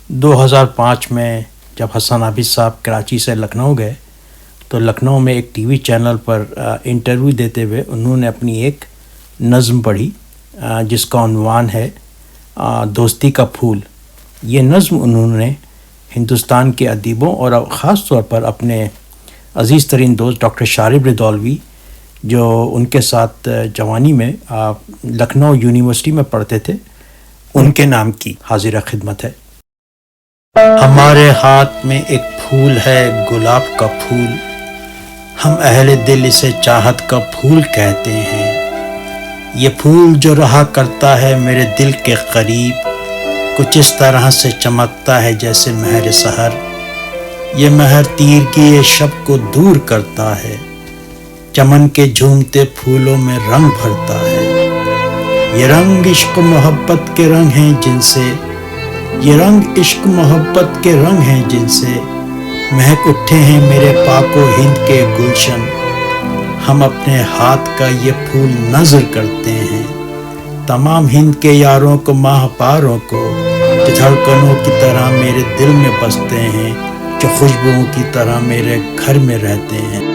2005 میں جب حسن عابد صاحب کراچی سے لکھنؤ گئے تو لکھنؤ میں ایک ٹی وی چینل پر انٹرویو دیتے ہوئے انہوں نے اپنی ایک نظم پڑھی جس کا عنوان ہے دوستی کا پھول. یہ نظم انہوں نے ہندوستان کے ادیبوں اور خاص طور پر اپنے عزیز ترین دوست ڈاکٹر شارب رضوالوی جو ان کے ساتھ جوانی میں لکھنؤ یونیورسٹی میں پڑھتے تھے ان کے نام کی حاضرہ خدمت ہے. ہمارے ہاتھ میں ایک پھول ہے گلاب کا پھول، ہم اہل دل اسے چاہت کا پھول کہتے ہیں. یہ پھول جو رہا کرتا ہے میرے دل کے قریب، کچھ اس طرح سے چمکتا ہے جیسے مہر سحر. یہ مہر تیرگی شب کو دور کرتا ہے، چمن کے جھومتے پھولوں میں رنگ بھرتا ہے. یہ رنگ عشق محبت کے رنگ ہیں جن سے، یہ رنگ عشق محبت کے رنگ ہیں جن سے مہک اٹھے ہیں میرے پاک و ہند کے گلشن. ہم اپنے ہاتھ کا یہ پھول نظر کرتے ہیں تمام ہند کے یاروں کو، ماہ پاروں کو جو دھڑکنوں کی طرح میرے دل میں بستے ہیں، جو خوشبوؤں کی طرح میرے گھر میں رہتے ہیں.